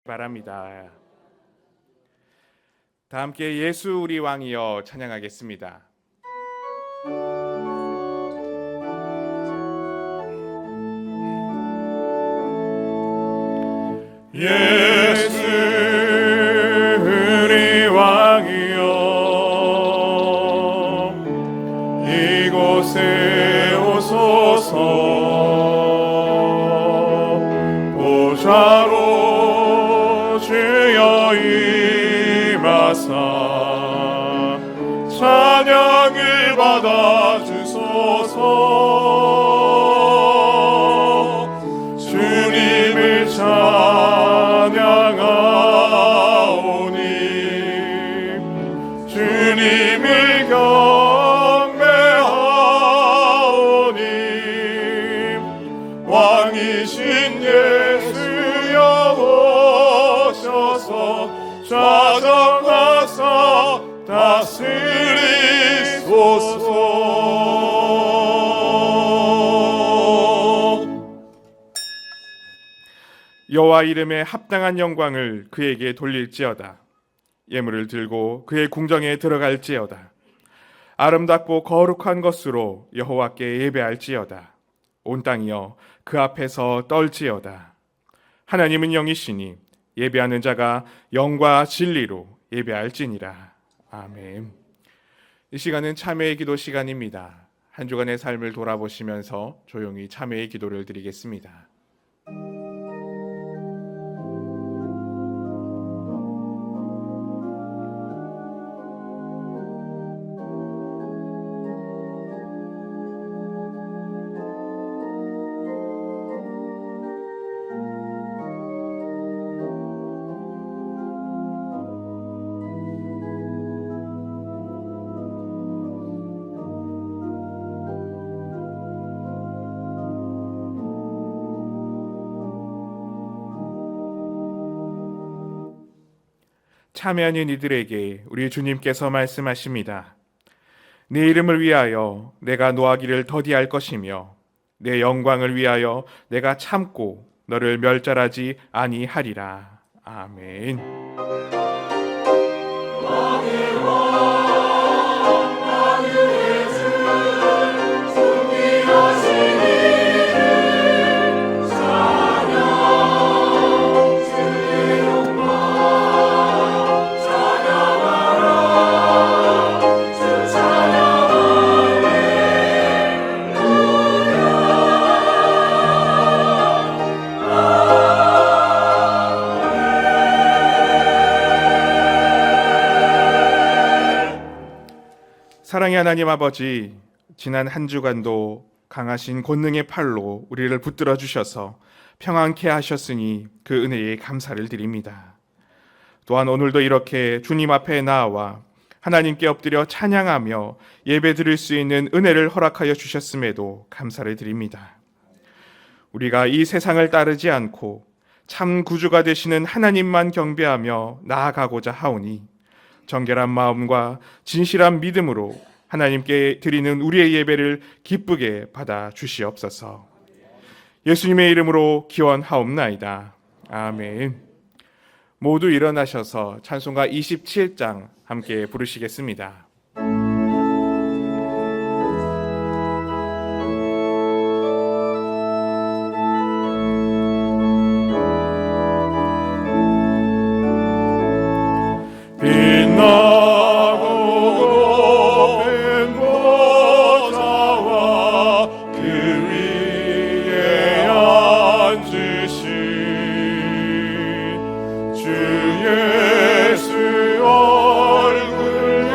바랍니다. 다 함께 예수 우리 왕이여 찬양하겠습니다. 예수 우리 왕이여 이곳에 오소서 보좌로 주여 임하사 찬양을 받아주소서 주님을 찬양하오니 주님을 경배하오니 왕이신 예수여 오셔서 좌정하사 다스리소서. 여호와 이름에 합당한 영광을 그에게 돌릴지어다. 예물을 들고 그의 궁정에 들어갈지어다. 아름답고 거룩한 것으로 여호와께 예배할지어다. 온 땅이여 그 앞에서 떨지어다. 하나님은 영이시니 예배하는 자가 영과 진리로 예배할지니라. 아멘. 이 시간은 참회의 기도 시간입니다. 한 주간의 삶을 돌아보시면서 조용히 참회의 기도를 드리겠습니다. 참회하는 이들에게 우리 주님께서 말씀하십니다. 네 이름을 위하여 내가 노하기를 더디할 것이며 내 영광을 위하여 내가 참고 너를 멸절하지 아니하리라. 아멘. 사랑의 하나님 아버지, 지난 한 주간도 강하신 권능의 팔로 우리를 붙들어 주셔서 평안케 하셨으니 그 은혜에 감사를 드립니다. 또한 오늘도 이렇게 주님 앞에 나와 하나님께 엎드려 찬양하며 예배 드릴 수 있는 은혜를 허락하여 주셨음에도 감사를 드립니다. 우리가 이 세상을 따르지 않고 참 구주가 되시는 하나님만 경배하며 나아가고자 하오니 정결한 마음과 진실한 믿음으로 하나님께 드리는 우리의 예배를 기쁘게 받아 주시옵소서. 예수님의 이름으로 기원하옵나이다. 아멘. 모두 일어나셔서 찬송가 27장 함께 부르시겠습니다. 주 예수 얼굴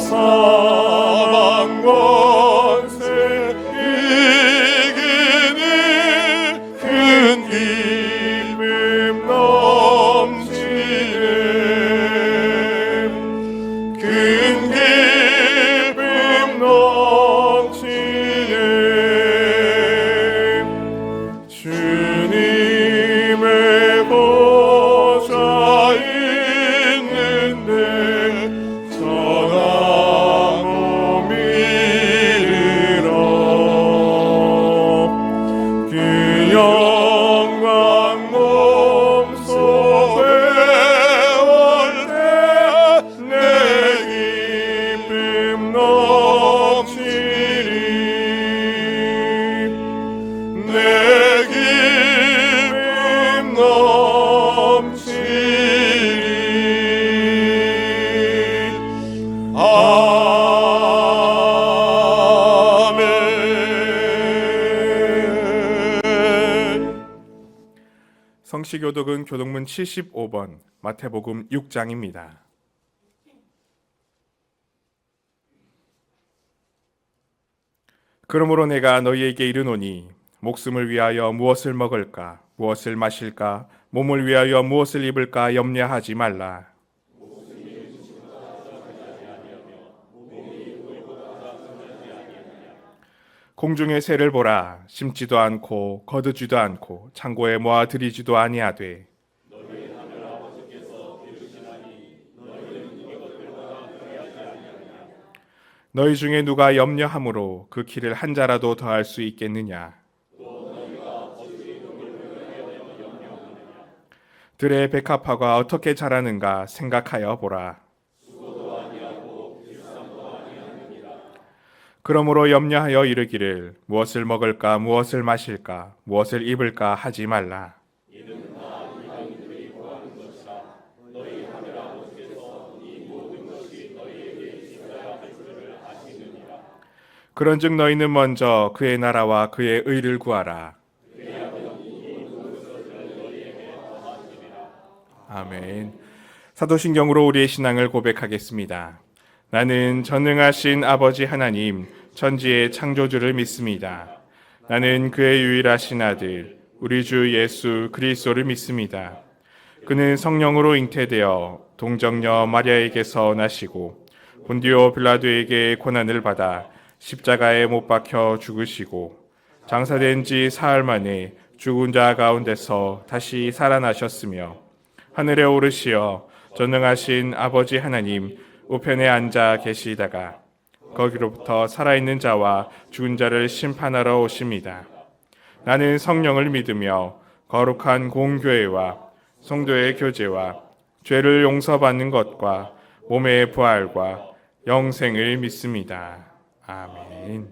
사방 권세 이기니 큰 기쁨 넘치네 큰 기쁨 넘치네 주님의 보좌 있는데 전하고 믿으라 그 영광 몸소 배울 때내 기쁨 넘치리 내 기쁨 넘치리 아멘. 성시교독은 교독문 75번 마태복음 6장입니다. 그러므로 내가 너희에게 이르노니 목숨을 위하여 무엇을 먹을까 무엇을 마실까 몸을 위하여 무엇을 입을까 염려하지 말라. 공중의 새를 보라 심지도 않고 거두지도 않고 창고에 모아 들이지도 아니하되 너희 중에 누가 염려함으로 그 키를 한 자라도 더할 수 있겠느냐. 들의 백합화가 어떻게 자라는가 생각하여 보라. 그러므로 염려하여 이르기를 무엇을 먹을까 무엇을 마실까 무엇을 입을까 하지 말라. 그런즉 너희는 먼저 그의 나라와 그의 의를 구하라. 아멘. 사도신경으로 우리의 신앙을 고백하겠습니다. 나는 전능하신 아버지 하나님 천지의 창조주를 믿습니다. 나는 그의 유일하신 아들 우리 주 예수 그리스도를 믿습니다. 그는 성령으로 잉태되어 동정녀 마리아에게서 나시고 본디오 빌라도에게 고난을 받아 십자가에 못 박혀 죽으시고 장사된 지 사흘 만에 죽은 자 가운데서 다시 살아나셨으며 하늘에 오르시어 전능하신 아버지 하나님 우편에 앉아 계시다가 거기로부터 살아있는 자와 죽은 자를 심판하러 오십니다. 나는 성령을 믿으며 거룩한 공교회와 성도의 교제와 죄를 용서받는 것과 몸의 부활과 영생을 믿습니다. 아멘.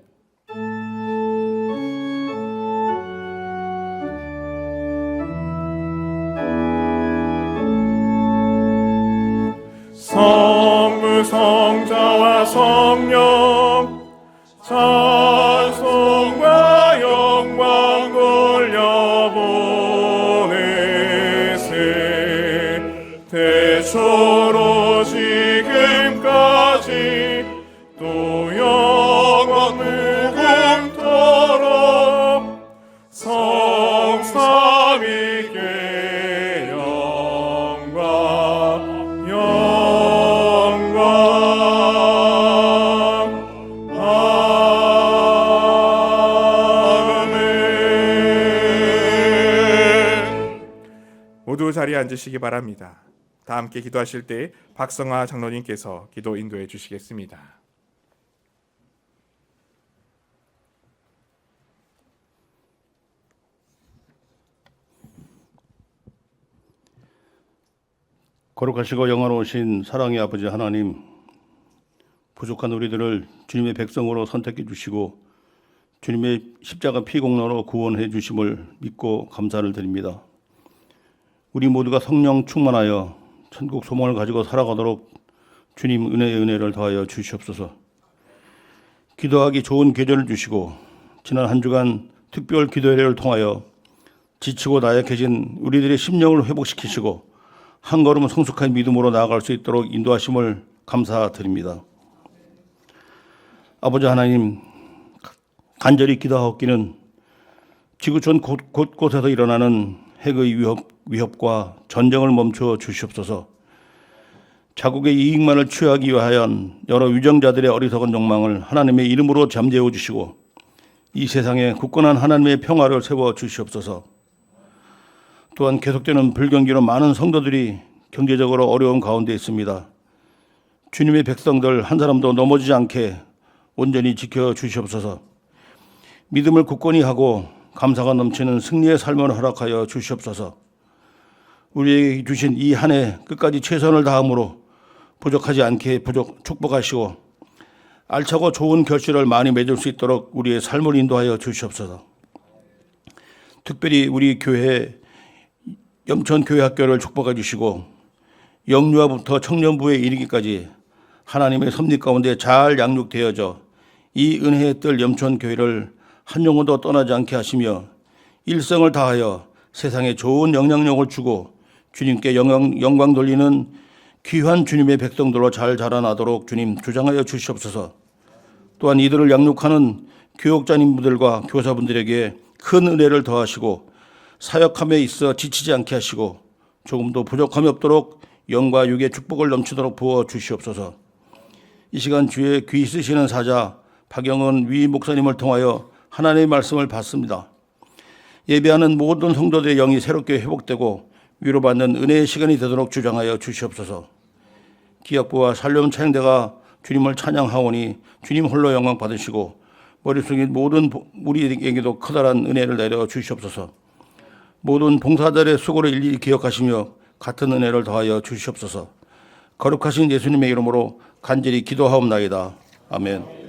성부 성자와 성령 찬송과 영광 돌려보내세 대초로 지금까지 또 영원 무궁토록 성삼위께 영광 아멘. 모두 자리에 앉으시기 바랍니다. 다 함께 기도하실 때 박성화 장로님께서 기도 인도해 주시겠습니다. 거룩하시고 영화로우신 사랑의 아버지 하나님, 부족한 우리들을 주님의 백성으로 선택해 주시고 주님의 십자가 피공로로 구원해 주심을 믿고 감사를 드립니다. 우리 모두가 성령 충만하여 천국 소망을 가지고 살아가도록 주님 은혜의 은혜를 더하여 주시옵소서. 기도하기 좋은 계절을 주시고 지난 한 주간 특별 기도회를 통하여 지치고 나약해진 우리들의 심령을 회복시키시고 한 걸음 성숙한 믿음으로 나아갈 수 있도록 인도하심을 감사드립니다. 아버지 하나님, 간절히 기도하옵기는 지구촌 곳곳에서 일어나는 핵의 위협과 전쟁을 멈춰 주시옵소서. 자국의 이익만을 취하기 위하여 여러 위정자들의 어리석은 욕망을 하나님의 이름으로 잠재워 주시고 이 세상에 굳건한 하나님의 평화를 세워 주시옵소서. 또한 계속되는 불경기로 많은 성도들이 경제적으로 어려운 가운데 있습니다. 주님의 백성들 한 사람도 넘어지지 않게 온전히 지켜 주시옵소서. 믿음을 굳건히 하고 감사가 넘치는 승리의 삶을 허락하여 주시옵소서. 우리에게 주신 이 한 해 끝까지 최선을 다함으로 부족하지 않게 축복하시고 알차고 좋은 결실을 많이 맺을 수 있도록 우리의 삶을 인도하여 주시옵소서. 특별히 우리 교회 염천교회학교를 축복해 주시고 영유아부터 청년부에 이르기까지 하나님의 섭리 가운데 잘 양육되어져 이 은혜의 뜰 염천교회를 한 영혼도 떠나지 않게 하시며 일생을 다하여 세상에 좋은 영향력을 주고 주님께 영광 돌리는 귀한 주님의 백성들로 잘 자라나도록 주님 주장하여 주시옵소서. 또한 이들을 양육하는 교육자님들과 교사분들에게 큰 은혜를 더하시고 사역함에 있어 지치지 않게 하시고 조금도 부족함이 없도록 영과 육의 축복을 넘치도록 부어 주시옵소서. 이 시간 주의 귀 쓰시는 사자 박영은 위 목사님을 통하여 하나님의 말씀을 받습니다. 예배하는 모든 성도들의 영이 새롭게 회복되고 위로받는 은혜의 시간이 되도록 주장하여 주시옵소서. 기약부와 살렘 찬양대가 주님을 찬양하오니 주님 홀로 영광 받으시고 머릿속에 모든 우리에게도 커다란 은혜를 내려 주시옵소서. 모든 봉사자들의 수고를 일일이 기억하시며 같은 은혜를 더하여 주시옵소서. 거룩하신 예수님의 이름으로 간절히 기도하옵나이다. 아멘.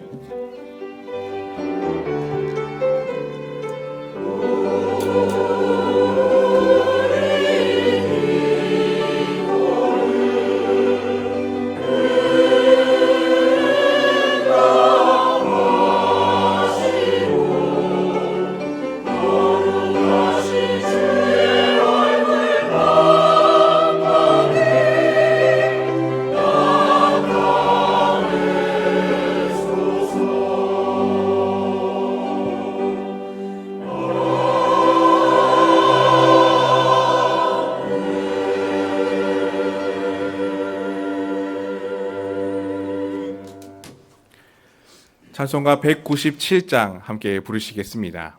찬송가 197장 함께 부르시겠습니다.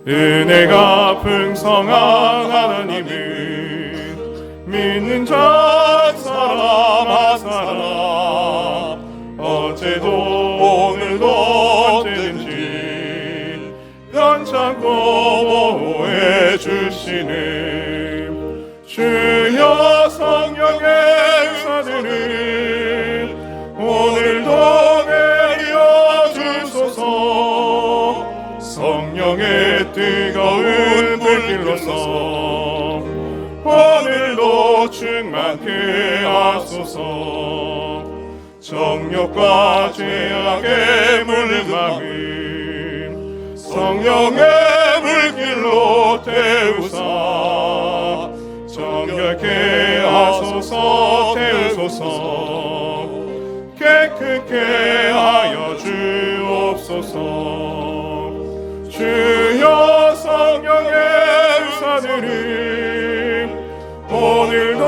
은혜가 풍성한 하나님은 믿는 자 사람 사람 어제도 오늘도 언제든지 변찮고 보호해 주시는 주여 성령의 의사들은 오늘도 내려 주소서. 성령의 뜨거운 불길로서 오늘도 충만케 하소서. 정욕과 죄악의 물든 마음 성령의 물길로 태우사 정결케 하소서. 태우소서. 깨끗게 하여 주옵소서. 주여 성령의 의사들은 오늘도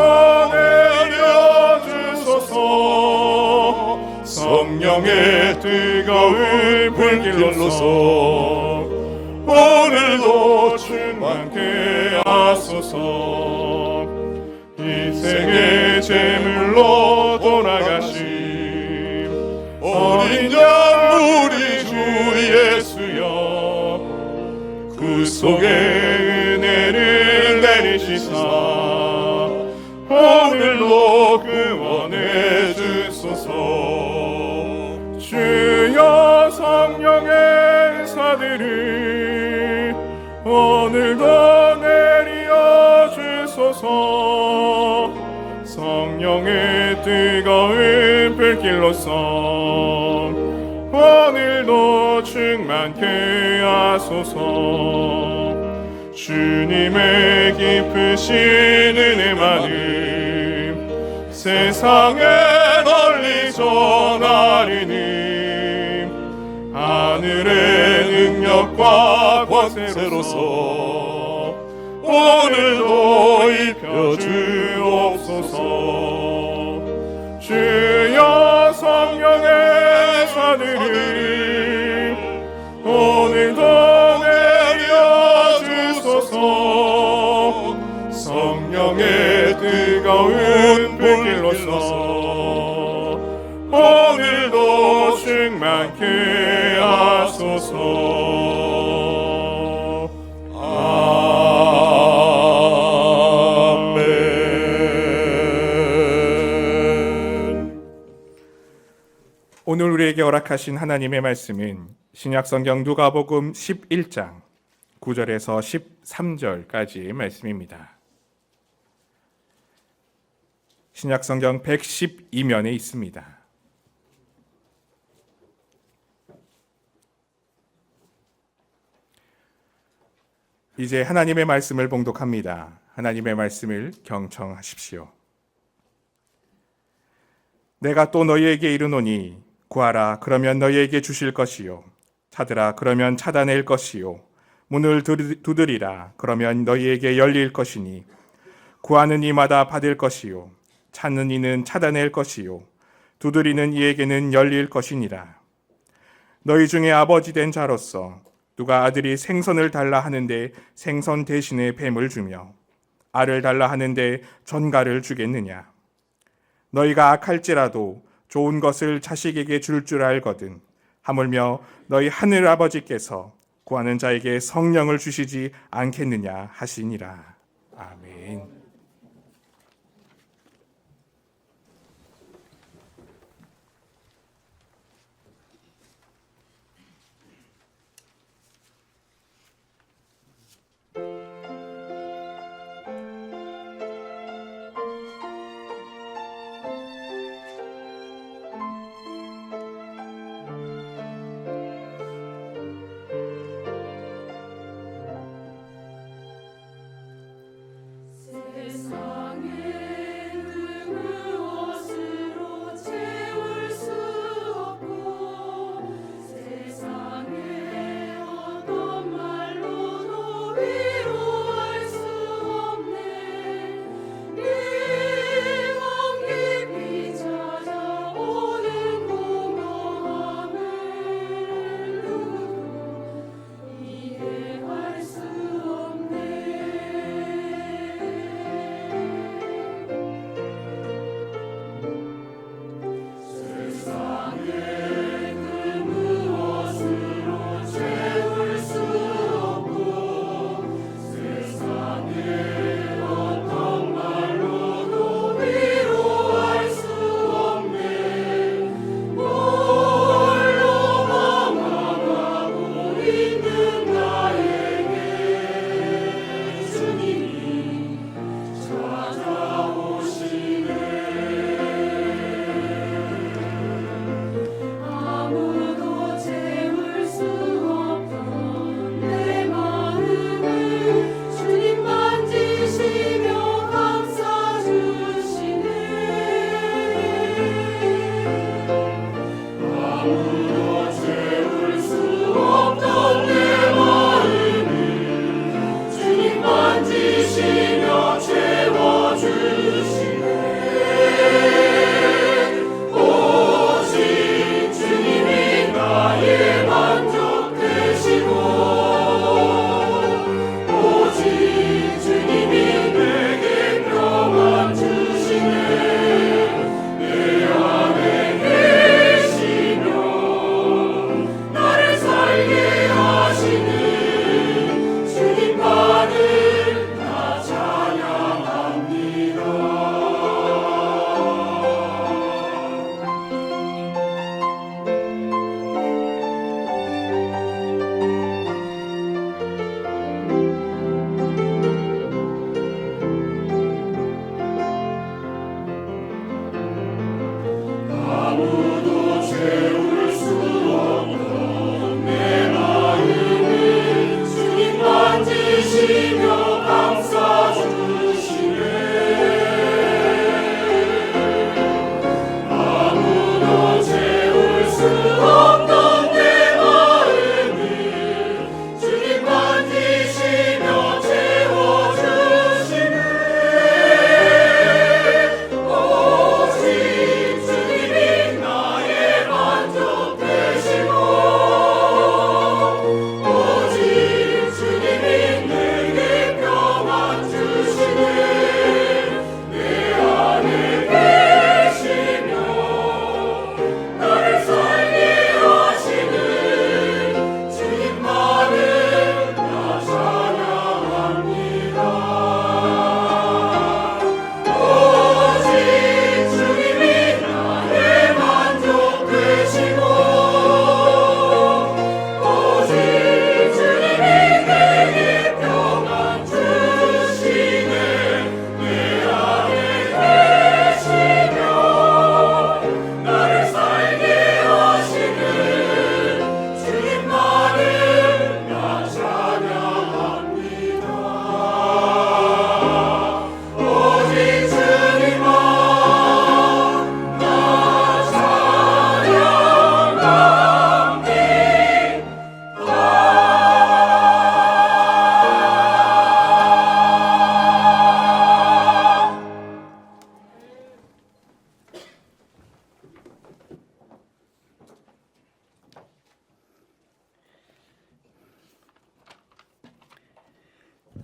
내려주소서. 성령의 뜨거운 불길로서 오늘도 충만케 하소서. 인생의 제물로 돌아가신 어린 양 우리 주 예수여 그 속에 은혜를 내리시사 오늘도 구원해 주소서. 주여 성령의 의사들은 오늘도 내려 주소서. 성령의 뜨거운 불길로서 오늘도 충만케 하소서. 주님의 깊으신 은혜 많음 세상에 널리 전하리니 하늘의 능력과 권세로서 오늘도 입혀주옵소서. 주여 성령의 사들이 오늘도 내려 주소서. 성령의 뜨거운 불길로서 오늘도 충만케 하소서. 아멘. 오늘 우리에게 허락하신 하나님의 말씀은 신약성경 누가복음 11장 9절에서 13절까지의 말씀입니다. 신약성경 112면에 있습니다. 이제 하나님의 말씀을 봉독합니다. 하나님의 말씀을 경청하십시오. 내가 또 너희에게 이르노니 구하라 그러면 너희에게 주실 것이요 찾으라 그러면 찾아낼 것이요 문을 두드리라 그러면 너희에게 열릴 것이니 구하는 이마다 받을 것이요 찾는 이는 찾아낼 것이요 두드리는 이에게는 열릴 것이니라. 너희 중에 아버지 된 자로서 누가 아들이 생선을 달라 하는데 생선 대신에 뱀을 주며 알을 달라 하는데 전갈을 주겠느냐. 너희가 악할지라도 좋은 것을 자식에게 줄 알거든 하물며 너희 하늘 아버지께서 구하는 자에게 성령을 주시지 않겠느냐 하시니라. 아멘.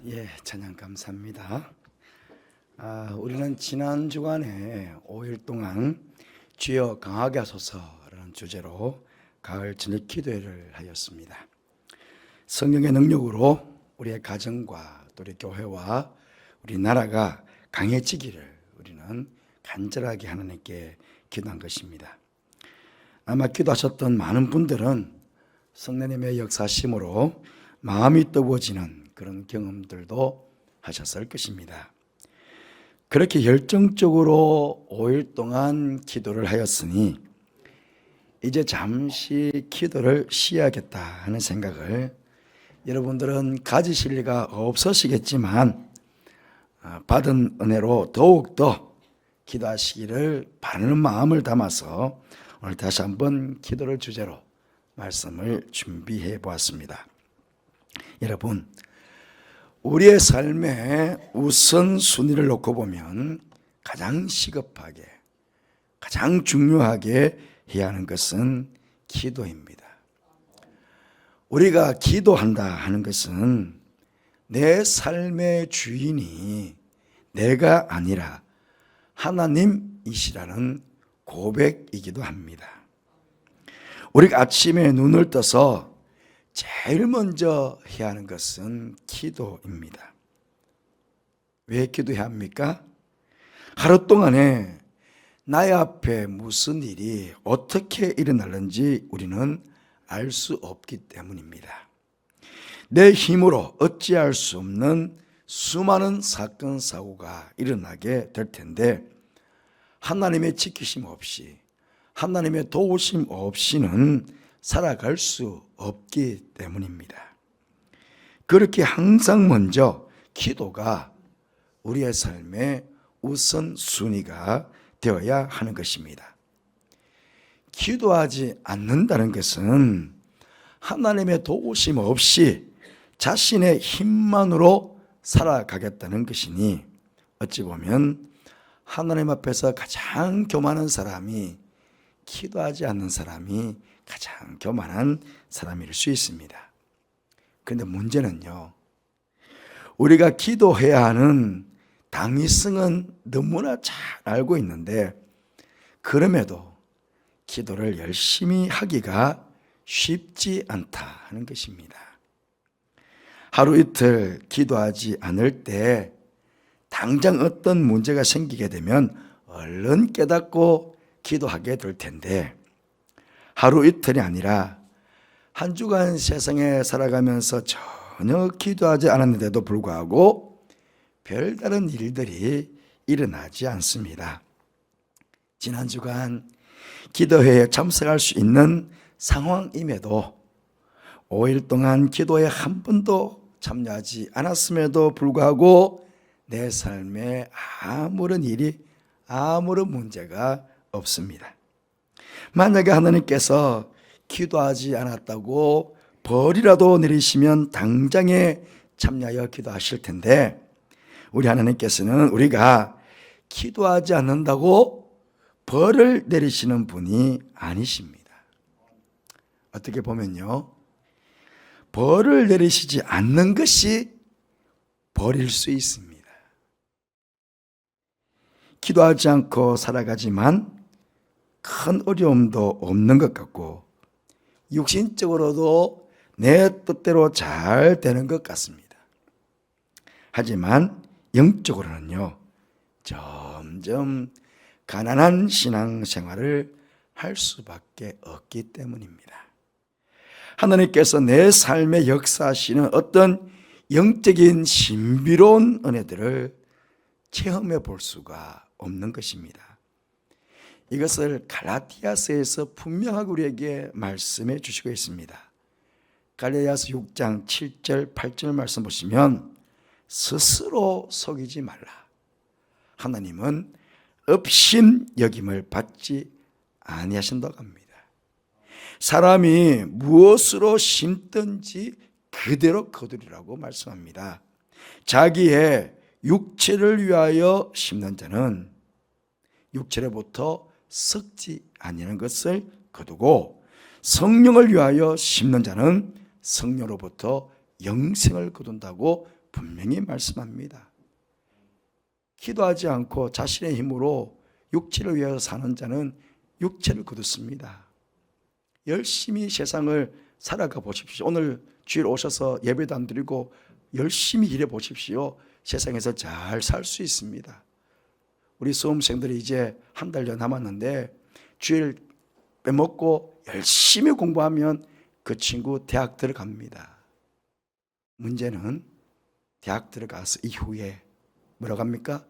예, 찬양 감사합니다. 우리는 지난 주간에 5일 동안 주여 강하게 하소서라는 주제로 가을 저녁 기도회를 하였습니다. 성령의 능력으로 우리의 가정과 또 우리 교회와 우리 나라가 강해지기를 우리는 간절하게 하나님께 기도한 것입니다. 아마 기도하셨던 많은 분들은 성령님의 역사심으로 마음이 뜨거워지는 그런 경험들도 하셨을 것입니다. 그렇게 열정적으로 5일 동안 기도를 하였으니 이제 잠시 기도를 쉬어야겠다 하는 생각을 여러분들은 가지실 리가 없으시겠지만 받은 은혜로 더욱더 기도하시기를 바라는 마음을 담아서 오늘 다시 한번 기도를 주제로 말씀을 준비해 보았습니다. 여러분, 우리의 삶의 우선순위를 놓고 보면 가장 시급하게, 가장 중요하게 해야 하는 것은 기도입니다. 우리가 기도한다 하는 것은 내 삶의 주인이 내가 아니라 하나님이시라는 고백이기도 합니다. 우리가 아침에 눈을 떠서 제일 먼저 해야 하는 것은 기도입니다. 왜 기도해야 합니까? 하루 동안에 나의 앞에 무슨 일이 어떻게 일어나는지 우리는 알 수 없기 때문입니다. 내 힘으로 어찌할 수 없는 수많은 사건 사고가 일어나게 될 텐데 하나님의 지키심 없이, 하나님의 도우심 없이는 살아갈 수 없기 때문입니다. 그렇게 항상 먼저 기도가 우리의 삶의 우선순위가 되어야 하는 것입니다. 기도하지 않는다는 것은 하나님의 도우심 없이 자신의 힘만으로 살아가겠다는 것이니 어찌 보면 하나님 앞에서 가장 교만한 사람이 기도하지 않는 사람이 가장 교만한 사람일 수 있습니다. 그런데 문제는요, 우리가 기도해야 하는 당위성은 너무나 잘 알고 있는데 그럼에도 기도를 열심히 하기가 쉽지 않다 하는 것입니다. 하루 이틀 기도하지 않을 때 당장 어떤 문제가 생기게 되면 얼른 깨닫고 기도하게 될 텐데 하루 이틀이 아니라 한 주간 세상에 살아가면서 전혀 기도하지 않았는데도 불구하고 별다른 일들이 일어나지 않습니다. 지난 주간 기도회에 참석할 수 있는 상황임에도 5일 동안 기도에 한 번도 참여하지 않았음에도 불구하고 내 삶에 아무런 일이, 아무런 문제가 없습니다. 만약에 하나님께서 기도하지 않았다고 벌이라도 내리시면 당장에 참여하여 기도하실 텐데 우리 하나님께서는 우리가 기도하지 않는다고 벌을 내리시는 분이 아니십니다. 어떻게 보면요, 벌을 내리시지 않는 것이 벌일 수 있습니다. 기도하지 않고 살아가지만 큰 어려움도 없는 것 같고 육신적으로도 내 뜻대로 잘 되는 것 같습니다. 하지만 영적으로는요, 점점 가난한 신앙생활을 할 수밖에 없기 때문입니다. 하나님께서 내 삶에 역사하시는 어떤 영적인 신비로운 은혜들을 체험해 볼 수가 없는 것입니다. 이것을 갈라디아서에서 분명하게 우리에게 말씀해 주시고 있습니다. 갈라디아서 6장 7절 8절 말씀 보시면 스스로 속이지 말라. 하나님은 업신 여김을 받지 아니하신다고 합니다. 사람이 무엇으로 심든지 그대로 거두리라고 말씀합니다. 자기의 육체를 위하여 심는 자는 육체로부터 썩지 아니하는 것을 거두고 성령을 위하여 심는 자는 성령으로부터 영생을 거둔다고 분명히 말씀합니다. 기도하지 않고 자신의 힘으로 육체를 위하여 사는 자는 육체를 거두습니다. 열심히 세상을 살아가 보십시오. 오늘 주일 오셔서 예배도 안 드리고 열심히 일해 보십시오. 세상에서 잘 살 수 있습니다. 우리 수험생들이 이제 한 달여 남았는데 주일 빼먹고 열심히 공부하면 그 친구 대학 들어갑니다. 문제는 대학 들어가서 이후에 뭐라고 합니까?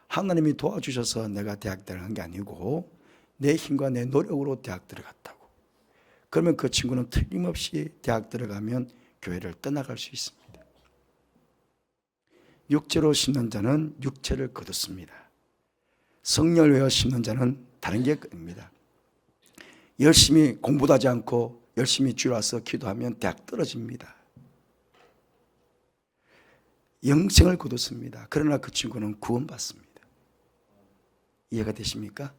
하나님이 도와주셔서 내가 대학 들어간 게 아니고 내 힘과 내 노력으로 대학 들어갔다고. 그러면 그 친구는 틀림없이 대학 들어가면 교회를 떠나갈 수 있습니다. 육체로 심는 자는 육체를 거두습니다. 성령을 외워 심는 자는 다른 게 아닙니다. 열심히 공부도 하지 않고 열심히 주일 와서 기도하면 대학 떨어집니다. 영생을 거두습니다. 그러나 그 친구는 구원받습니다. 이해가 되십니까?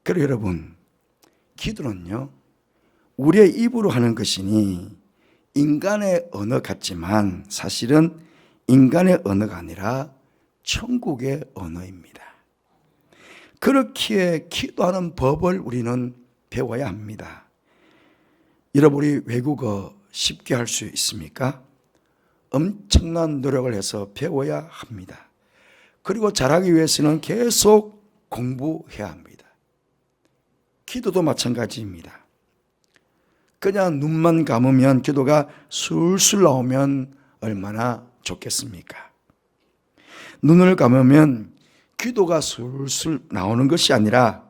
그리고 여러분, 기도는요, 우리의 입으로 하는 것이니 인간의 언어 같지만 사실은 인간의 언어가 아니라 천국의 언어입니다. 그렇기에 기도하는 법을 우리는 배워야 합니다. 여러분이 외국어 쉽게 할 수 있습니까? 엄청난 노력을 해서 배워야 합니다. 그리고 잘하기 위해서는 계속 공부해야 합니다. 기도도 마찬가지입니다. 그냥 눈만 감으면 기도가 술술 나오면 얼마나 좋겠습니까? 눈을 감으면 기도가 술술 나오는 것이 아니라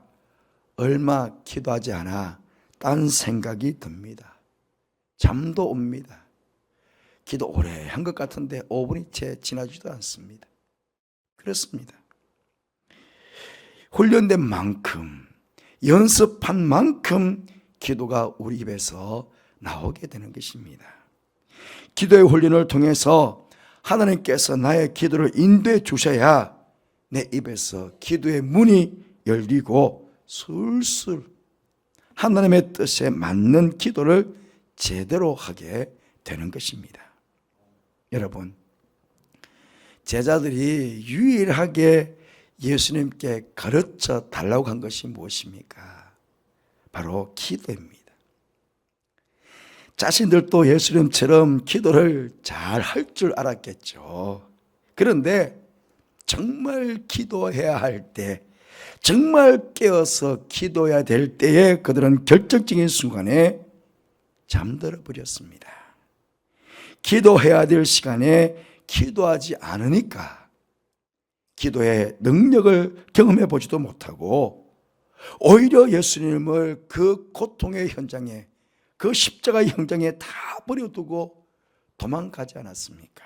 얼마 기도하지 않아 딴 생각이 듭니다. 잠도 옵니다. 기도 오래 한 것 같은데 5분이 채 지나지도 않습니다. 그렇습니다. 훈련된 만큼, 연습한 만큼 기도가 우리 입에서 나오게 되는 것입니다. 기도의 훈련을 통해서 하나님께서 나의 기도를 인도해 주셔야 내 입에서 기도의 문이 열리고 술술 하나님의 뜻에 맞는 기도를 제대로 하게 되는 것입니다. 여러분, 제자들이 유일하게 예수님께 가르쳐 달라고 한 것이 무엇입니까? 바로 기도입니다. 자신들도 예수님처럼 기도를 잘 할 줄 알았겠죠. 그런데 정말 기도해야 할 때, 정말 깨어서 기도해야 될 때에 그들은 결정적인 순간에 잠들어 버렸습니다. 기도해야 될 시간에 기도하지 않으니까 기도의 능력을 경험해 보지도 못하고 오히려 예수님을 그 고통의 현장에, 그 십자가의 현장에 다 버려두고 도망가지 않았습니까?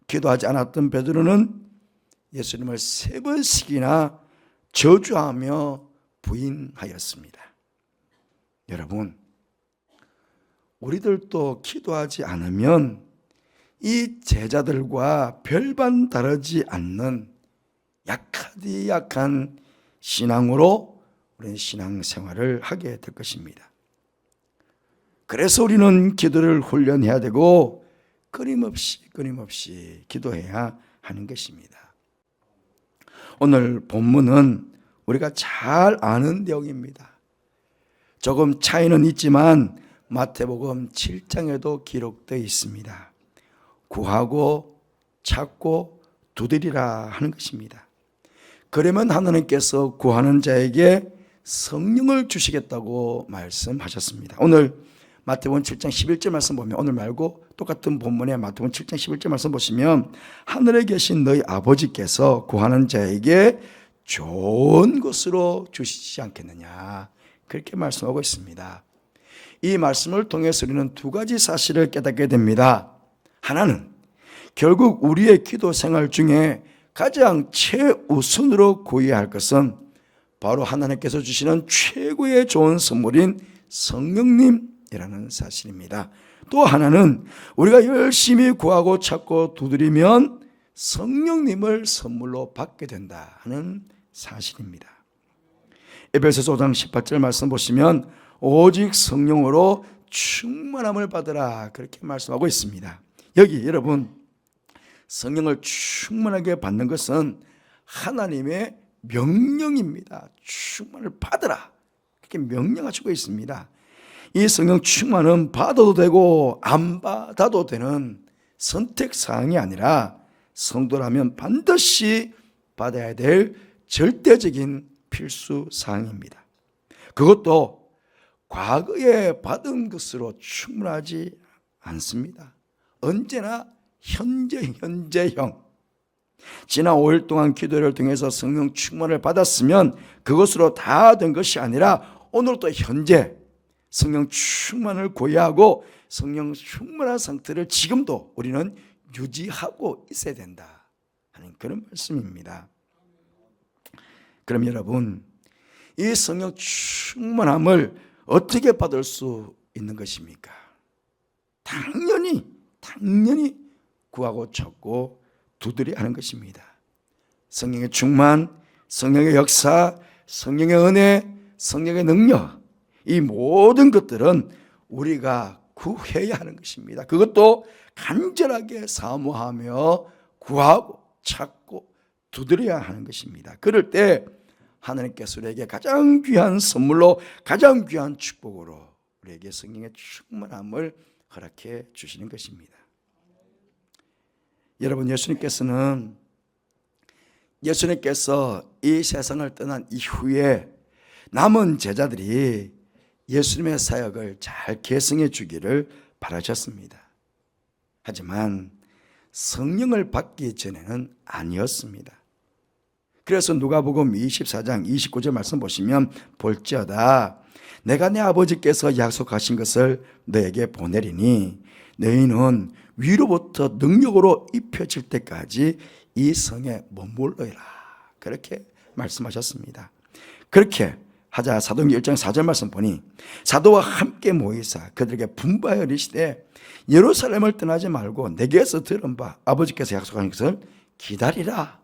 기도하지 않았던 베드로는 예수님을 3번씩이나 저주하며 부인하였습니다. 여러분, 우리들도 기도하지 않으면 이 제자들과 별반 다르지 않는 약하디 약한 신앙으로 우리는 신앙생활을 하게 될 것입니다. 그래서 우리는 기도를 훈련해야 되고 끊임없이 기도해야 하는 것입니다. 오늘 본문은 우리가 잘 아는 내용입니다. 조금 차이는 있지만 마태복음 7장에도 기록되어 있습니다. 구하고 찾고 두드리라 하는 것입니다. 그러면 하나님께서 구하는 자에게 성령을 주시겠다고 말씀하셨습니다. 오늘 마태복음 7장 11절 말씀 보면, 오늘 말고 똑같은 본문의 마태복음 7장 11절 말씀 보시면 하늘에 계신 너희 아버지께서 구하는 자에게 좋은 것으로 주시지 않겠느냐, 그렇게 말씀하고 있습니다. 이 말씀을 통해서 우리는 2가지 사실을 깨닫게 됩니다. 하나는 결국 우리의 기도 생활 중에 가장 최우선으로 구해야 할 것은 바로 하나님께서 주시는 최고의 좋은 선물인 성령님이라는 사실입니다. 또 하나는 우리가 열심히 구하고 찾고 두드리면 성령님을 선물로 받게 된다 하는 사실입니다. 에베소서 5장 18절 말씀 보시면 오직 성령으로 충만함을 받으라, 그렇게 말씀하고 있습니다. 여기 여러분 성령을 충만하게 받는 것은 하나님의 명령입니다. 충만을 받으라 그렇게 명령하시고 있습니다. 이 성령 충만은 받아도 되고 안 받아도 되는 선택사항이 아니라 성도라면 반드시 받아야 될 절대적인 필수사항입니다. 그것도 과거에 받은 것으로 충분하지 않습니다. 언제나 현재형. 지난 5일 동안 기도를 통해서 성령 충만을 받았으면 그것으로 다 된 것이 아니라 오늘 또 현재 성령 충만을 고려하고 성령 충만한 상태를 지금도 우리는 유지하고 있어야 된다 하는 그런 말씀입니다. 그럼 여러분, 이 성령 충만함을 어떻게 받을 수 있는 것입니까? 당연히 구하고 찾고 두드려야 하는 것입니다. 성령의 충만, 성령의 역사, 성령의 은혜, 성령의 능력, 이 모든 것들은 우리가 구해야 하는 것입니다. 그것도 간절하게 사모하며 구하고 찾고 두드려야 하는 것입니다. 그럴 때 하나님께서 우리에게 가장 귀한 선물로 가장 귀한 축복으로 우리에게 성령의 충만함을 허락해 주시는 것입니다. 여러분, 예수님께서 이 세상을 떠난 이후에 남은 제자들이 예수님의 사역을 잘 계승해 주기를 바라셨습니다. 하지만 성령을 받기 전에는 아니었습니다. 그래서 누가복음 24장 29절 말씀 보시면 볼지어다 내가 내 아버지께서 약속하신 것을 너에게 보내리니 너희는 위로부터 능력으로 입혀질 때까지 이 성에 머물러라 그렇게 말씀하셨습니다. 그렇게 하자 사도행전 1장 4절 말씀 보니 사도와 함께 모이사 그들에게 분부하여 이르시되 예루살렘을 떠나지 말고 내게서 들은 바 아버지께서 약속하신 것을 기다리라.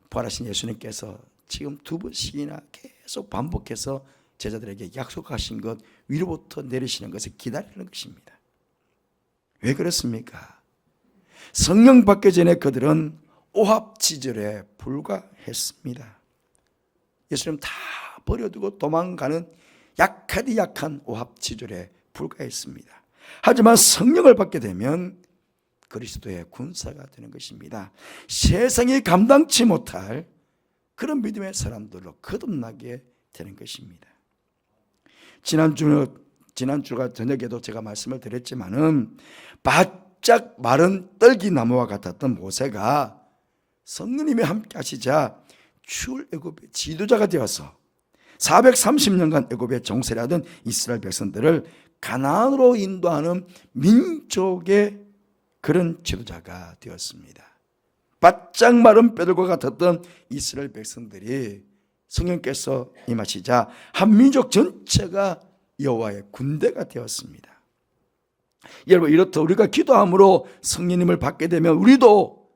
부활하신 예수님께서 지금 두 번씩이나 계속 반복해서 제자들에게 약속하신 것 위로부터 내리시는 것을 기다리는 것입니다. 왜 그렇습니까? 성령 받기 전에 그들은 오합지졸에 불과했습니다. 예수님 다 버려두고 도망가는 약한 오합지졸에 불과했습니다. 하지만 성령을 받게 되면 그리스도의 군사가 되는 것입니다. 세상이 감당치 못할 그런 믿음의 사람들로 거듭나게 되는 것입니다. 지난주가 저녁에도 제가 말씀을 드렸지만은 바짝 마른 떨기나무와 같았던 모세가 성령님이 함께 하시자 출애굽의 지도자가 되어서 430년간 애굽의 정세를 하던 이스라엘 백성들을 가나안으로 인도하는 민족의 그런 지도자가 되었습니다. 바짝 마른 뼈들과 같았던 이스라엘 백성들이 성령께서 임하시자 한 민족 전체가 여호와의 군대가 되었습니다. 여러분, 이렇듯 우리가 기도함으로 성령님을 받게 되면 우리도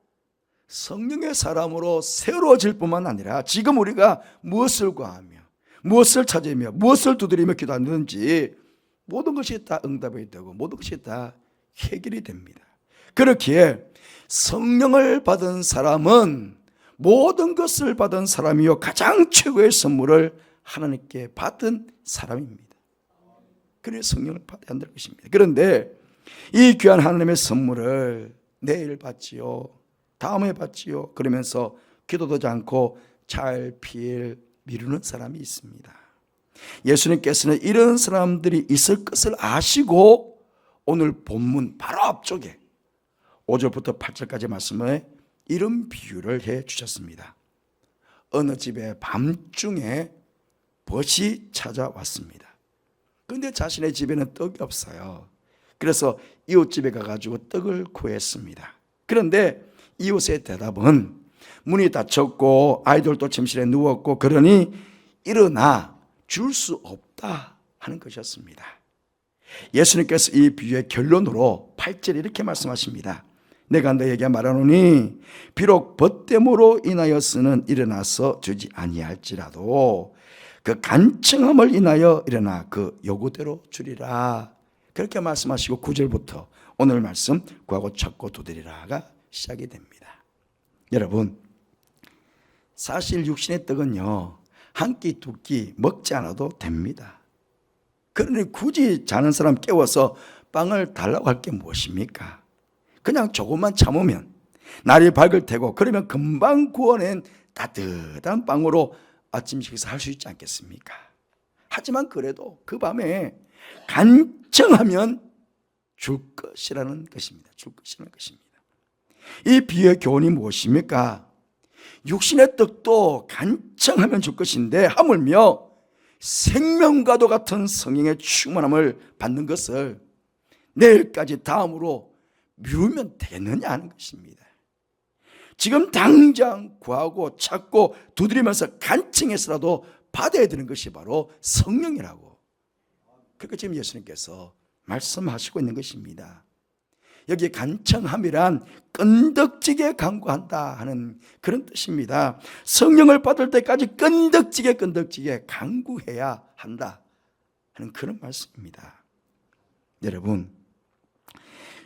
성령의 사람으로 새로워질 뿐만 아니라 지금 우리가 무엇을 구하며 무엇을 찾으며 무엇을 두드리며 기도하는지 모든 것이 다 응답이 되고 모든 것이 다 해결이 됩니다. 그렇기에 성령을 받은 사람은 모든 것을 받은 사람이요 가장 최고의 선물을 하나님께 받은 사람입니다. 그래서 성령을 받아야 한다는 것입니다. 그런데 이 귀한 하나님의 선물을 내일 받지요, 다음에 받지요 그러면서 기도도 않고 차일피일 미루는 사람이 있습니다. 예수님께서는 이런 사람들이 있을 것을 아시고 오늘 본문 바로 앞쪽에 5절부터 8절까지 말씀에 이런 비유를 해 주셨습니다. 어느 집에 밤중에 벗이 찾아왔습니다. 그런데 자신의 집에는 떡이 없어요. 그래서 이웃집에 가가지고 떡을 구했습니다. 그런데 이웃의 대답은 문이 닫혔고 아이들도 침실에 누웠고 그러니 일어나 줄 수 없다 하는 것이었습니다. 예수님께서 이 비유의 결론으로 8절 이렇게 말씀하십니다. 내가 너에게 말하노니 비록 벗됨으로 인하여서는 일어나서 주지 아니할지라도 그 간청함을 인하여 일어나 그 요구대로 주리라. 그렇게 말씀하시고 9절부터 오늘 말씀 구하고 찾고 두드리라가 시작이 됩니다. 여러분, 사실 육신의 떡은요, 한 끼 두 끼 먹지 않아도 됩니다. 그러니 굳이 자는 사람 깨워서 빵을 달라고 할 게 무엇입니까? 그냥 조금만 참으면 날이 밝을 테고, 그러면 금방 구워낸 따뜻한 빵으로 아침 식사 할 수 있지 않겠습니까? 하지만 그래도 그 밤에 간청하면 줄 것이라는 것입니다. 줄 것이라는 것입니다. 이 비유의 교훈이 무엇입니까? 육신의 떡도 간청하면 줄 것인데, 하물며 생명과도 같은 성령의 충만함을 받는 것을 내일까지 다음으로 미루면 되느냐 하는 것입니다. 지금 당장 구하고 찾고 두드리면서 간청해서라도 받아야 되는 것이 바로 성령이라고, 그렇게 지금 예수님께서 말씀하시고 있는 것입니다. 여기 간청함이란 끈덕지게 간구한다 하는 그런 뜻입니다. 성령을 받을 때까지 끈덕지게 간구해야 한다 하는 그런 말씀입니다. 여러분,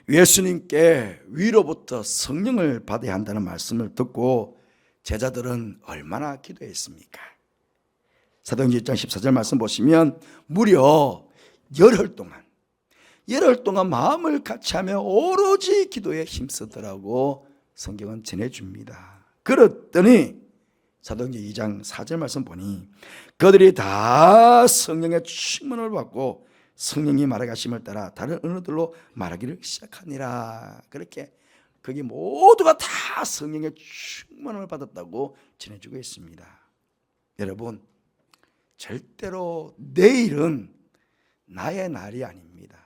예수님께 위로부터 성령을 받아야 한다는 말씀을 듣고 제자들은 얼마나 기도했습니까? 사도행전 1장 14절 말씀 보시면 무려 열흘 동안 마음을 같이하며 오로지 기도에 힘쓰더라고 성경은 전해줍니다. 그랬더니 사도행전 2장 4절 말씀 보니 그들이 다 성령의 충만을 받고 성령이 말하심을 따라 다른 언어들로 말하기를 시작하니라. 그렇게 거기 모두가 다 성령의 충만을 받았다고 전해주고 있습니다. 여러분, 절대로 내일은 나의 날이 아닙니다.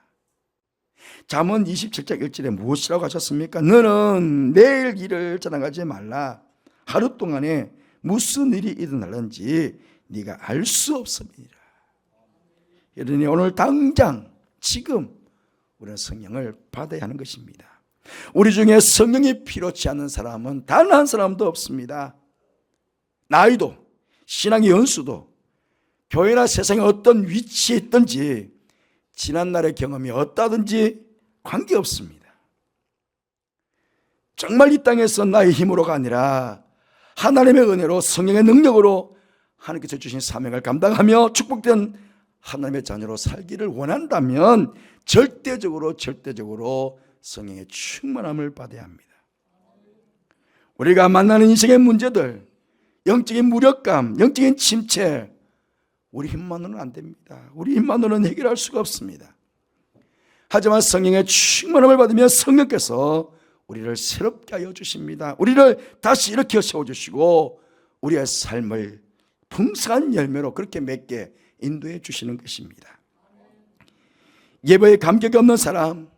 잠언 27장 1절에 무엇이라고 하셨습니까? 너는 내일 일을 자랑하지 말라. 하루 동안에 무슨 일이 일어날는지 네가 알 수 없음이라. 이러니 오늘 당장 지금 우리는 성령을 받아야 하는 것입니다. 우리 중에 성령이 필요치 않는 사람은 단 한 사람도 없습니다. 나이도, 신앙의 연수도, 교회나 세상에 어떤 위치에 있든지 지난날의 경험이 어떠든지 관계없습니다. 정말 이 땅에서 나의 힘으로가 아니라 하나님의 은혜로 성령의 능력으로 하나님께서 주신 사명을 감당하며 축복된 하나님의 자녀로 살기를 원한다면 절대적으로 성령의 충만함을 받아야 합니다. 우리가 만나는 인생의 문제들, 영적인 무력감, 영적인 침체, 우리 힘만으로는 안 됩니다. 우리 힘만으로는 해결할 수가 없습니다. 하지만 성령의 충만함을 받으면 성령께서 우리를 새롭게 하여 주십니다. 우리를 다시 일으켜 세워주시고 우리의 삶을 풍성한 열매로 그렇게 맺게 인도해 주시는 것입니다. 예배에 감격이 없는 사람,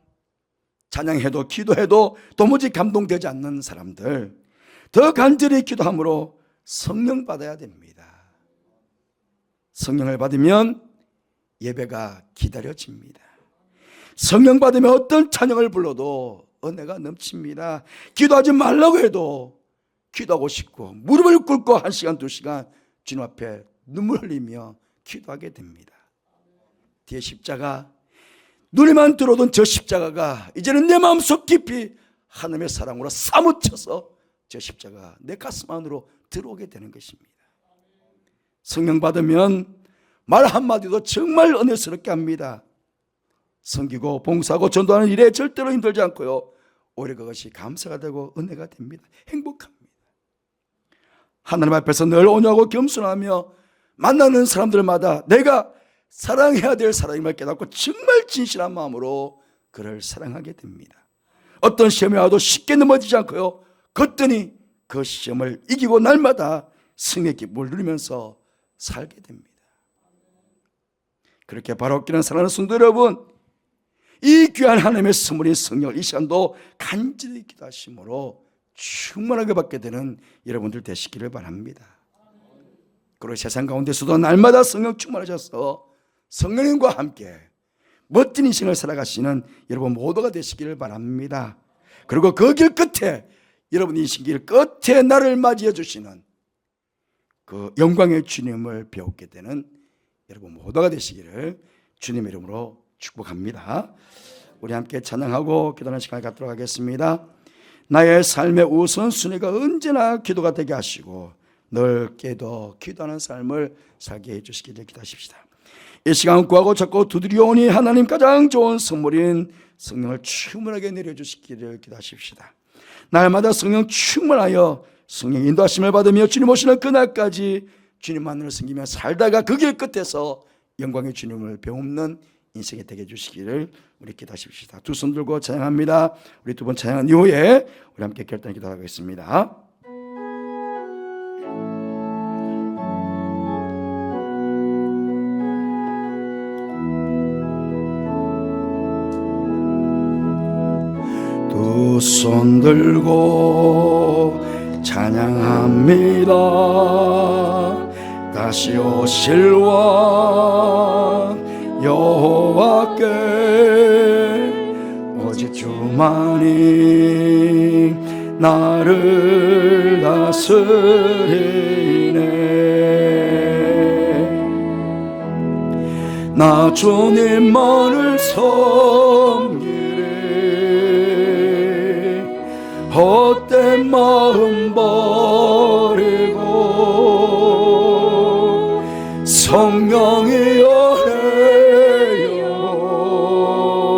찬양해도 기도해도 도무지 감동되지 않는 사람들, 더 간절히 기도함으로 성령 받아야 됩니다. 성령을 받으면 예배가 기다려집니다. 성령 받으면 어떤 찬양을 불러도 은혜가 넘칩니다. 기도하지 말라고 해도 기도하고 싶고 무릎을 꿇고 1시간 2시간 주님 앞에 눈물 흘리며 기도하게 됩니다. 뒤에 십자가, 눈에만 들어오던 저 십자가가 이제는 내 마음속 깊이 하나님의 사랑으로 사무쳐서 저 십자가 내 가슴 안으로 들어오게 되는 것입니다. 성령 받으면 말 한마디도 정말 은혜스럽게 합니다. 섬기고 봉사하고 전도하는 일에 절대로 힘들지 않고요, 오히려 그것이 감사가 되고 은혜가 됩니다. 행복합니다. 하나님 앞에서 늘 온유하고 겸손하며 만나는 사람들마다 내가 사랑해야 될 사랑임을 깨닫고 정말 진실한 마음으로 그를 사랑하게 됩니다. 어떤 시험이 와도 쉽게 넘어지지 않고요, 거뜬히 그 시험을 이기고 날마다 승리의 기쁨을 누리면서 살게 됩니다. 그렇게 바로 기는 사랑하는 성도 여러분, 이 귀한 하나님의 선물인 성령을 이 시간도 간절히 기도하심으로 충만하게 받게 되는 여러분들 되시기를 바랍니다. 그리고 세상 가운데서도 날마다 성령 충만하셔서 성령님과 함께 멋진 인생을 살아가시는 여러분 모두가 되시기를 바랍니다. 그리고 그 길 끝에, 여러분 인생 길 끝에 나를 맞이해 주시는 그 영광의 주님을 배우게 되는 여러분 모두가 되시기를 주님의 이름으로 축복합니다. 우리 함께 찬양하고 기도하는 시간을 갖도록 하겠습니다. 나의 삶의 우선순위가 언제나 기도가 되게 하시고 넓게도 기도하는 삶을 살게 해주시기를 기도하십시다. 이 시간 구하고 찾고 두드려오니 하나님 가장 좋은 선물인 성령을 충만하게 내려주시기를 기도하십시다. 날마다 성령 충만하여 성령 인도하심을 받으며 주님 오시는 그날까지 주님만으로 섬기며 살다가 그 길 끝에서 영광의 주님을 배움는 인생이 되게 해주시기를 우리 기도하십시다. 두 손 들고 찬양합니다. 우리 두 번 찬양한 이후에 우리 함께 결단 기도하겠습니다. 두 손 들고 찬양합니다. 다시 오실 왕 여호와께 오직 주만이 나를 다스리네. 나 주님만을 섬기리. 헛된 마음 버리고 성령이여 내 영혼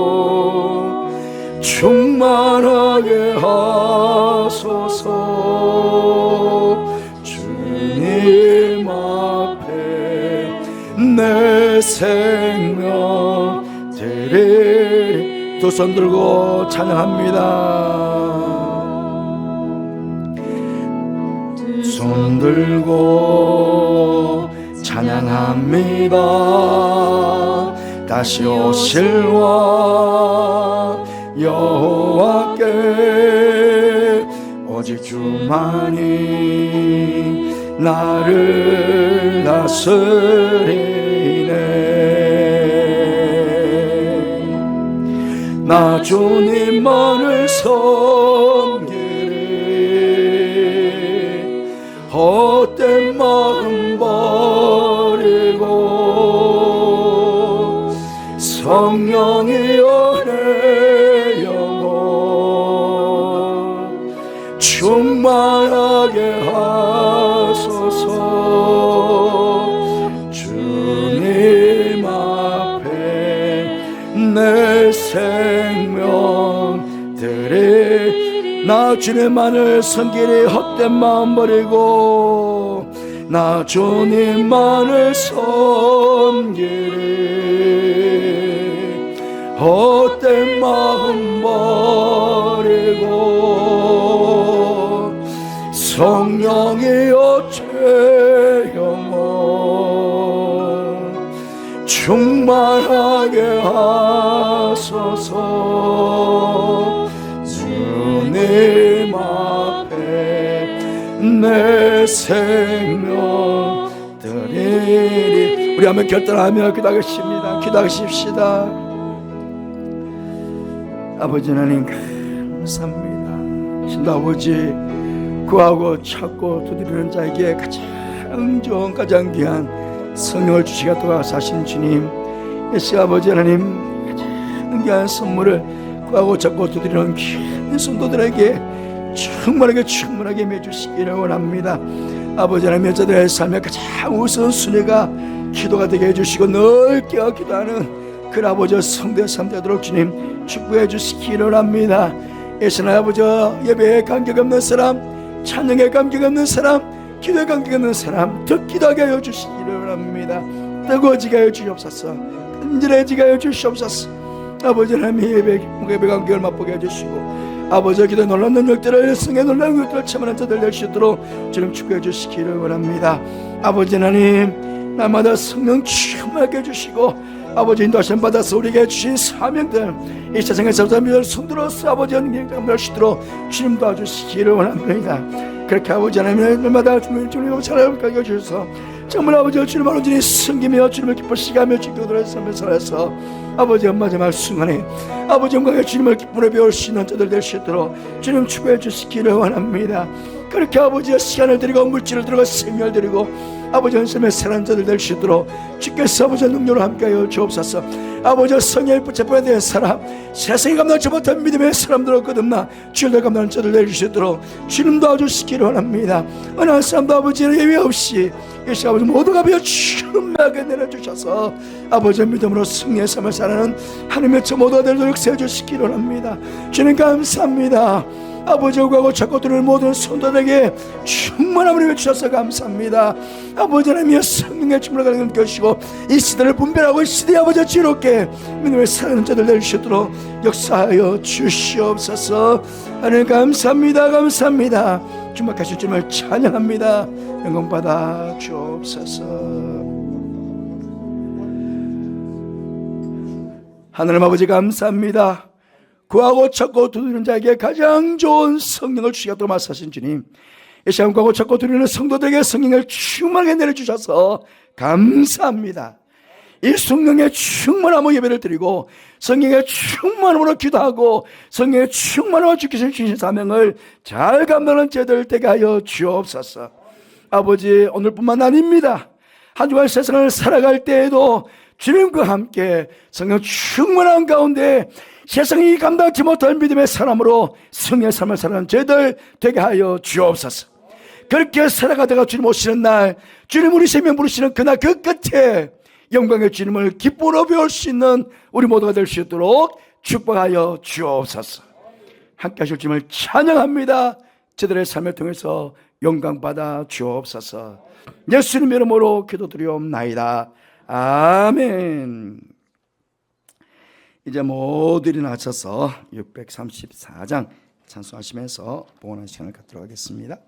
충만하게 하소서. 주님 앞에 내 생명 드리리. 두 손 들고 찬양합니다. 손 들고 찬양합니다. 다시 오실 왕 여호와께 오직 주만이 나를 다스리네. 나 주님만을 섬기리. 헛된 마음 버리고 성령이여 내 영혼 충만하게 하소서. 주님 앞에 내 생명 드리. 나 주님만을 섬기리. 헛된 마음 버리고 나 주님만을 섬기리. 헛된 마음 버리고 성령이여 제 영혼 충만하게 하소서. 주님 앞에 내 생명 드리리. 우리 한번 결단하며 기도하겠습니다. 기도하십시다. 아버지 하나님 감사합니다. 신도 아버지 구하고 찾고 두드리는 자에게 가장 좋은 가장 귀한 성령을 주시가 도와사신 주님, 예수 아버지 하나님 가장 귀한 선물을 구하고 찾고 두드리는 귀한 성도들에게 충만하게 매주시기를 원합니다. 아버지 하나님 여자들의 삶의 가장 우선순위가 기도가 되게 해주시고 넓게 기도하는 그 아버지 성도의 삶 되도록 주님 축복해 주시기를 원합니다. 예수나 아버지 예배에 감격 없는 사람, 찬양에 감격 없는 사람, 기도에 감격 없는 사람 더 기도하게 하여 주시기를 원합니다. 뜨거워지게 하여 주시옵소서. 간절해지게 하여 주시옵소서. 아버지 하나님 예배 감격을 맛보게 해주시고 아버지 기도에 놀라운 능력들을 성의 놀라운 것들을 체험하는 자들 될 수 있도록 주님 축복해 주시기를 원합니다. 아버지 하나님 날마다 성령 충만하게 해주시고 아버지 인도하심 받아서 우리에게 주신 사명들 이 세상에서 사람들 손들어서 아버지 영광 될 수 있도록 주님 도와주시기를 원합니다. 그렇게 아버지 하나님 날마다 주님을 사랑하게 해주셔서 정말 아버지 주님 온전히 섬기며 주님을 기쁘시게 하며 주님을 살아서 아버지 마지막 순간에 아버지 영광의 주님을 기쁨으로 배울 수 있는 자들 될 수 있도록 주님 축복해 주시기를 원합니다. 그렇게 아버지의 시간을 드리고 물질을 드리고 생명을 드리고 아버지 하나님의 사랑하는 자들 될 수 있도록 주께서 아버지 능력으로 함께하여 주옵소서. 아버지 성령의 붙잡아야 될 사람, 세상에 감당하지 못한 믿음의 사람들을 거듭나 주를 감당하는 자들 될 수 있도록 주님 도와주시기를 원합니다. 어느 한 사람도 아버지는 예외 없이 이 시간 아버지 모두가 비어 충만하게 내려주셔서 아버지의 믿음으로 승리의 삶을 살아가는 하나님의 저 모두가 되도록 세워주시기를 원합니다. 주님 감사합니다. 아버지하고 하고 자꾸들을 모든 성도들에게 충만함을 해주셔서 감사합니다. 아버지 하나님의 성령의 충만을 가는 것이고 이 시대를 분별하고 이 시대의 아버지 지롭게 믿음의 사랑하는 자들 될 수 있도록 역사하여 주시옵소서. 하나님 감사합니다. 감사합니다. 주막하실 주님을 찬양합니다. 영광 받아 주옵소서. 하나님 아버지 감사합니다. 구하고 찾고 두드리는 자에게 가장 좋은 성령을 주시겠도록 말씀하신 주님, 이 시간 구하고 찾고 두드리는 성도들에게 성령을 충만하게 내려주셔서 감사합니다. 이 성령의 충만함으로 예배를 드리고 성령의 충만함으로 기도하고 성령의 충만함으로 주께서 주신 사명을 잘 감당하는 제들 되게 하여 주옵소서. 아버지, 오늘뿐만 아닙니다. 한 주간 세상을 살아갈 때에도 주님과 함께 성령 충만한 가운데 세상이 감당하지 못할 믿음의 사람으로 성령의 삶을 살아가는 저희들 되게 하여 주옵소서. 그렇게 살아가다가 주님 오시는 날, 주님 우리 생명 부르시는 그날 그 끝에 영광의 주님을 기쁨으로 배울 수 있는 우리 모두가 될 수 있도록 축복하여 주옵소서. 함께 하실 주님을 찬양합니다. 저들의 삶을 통해서 영광 받아 주옵소서. 예수님 이름으로 기도드리옵나이다. 아멘. 이제 모두 일어나셔서 634장 찬송하시면서 봉헌하는 시간을 갖도록 하겠습니다.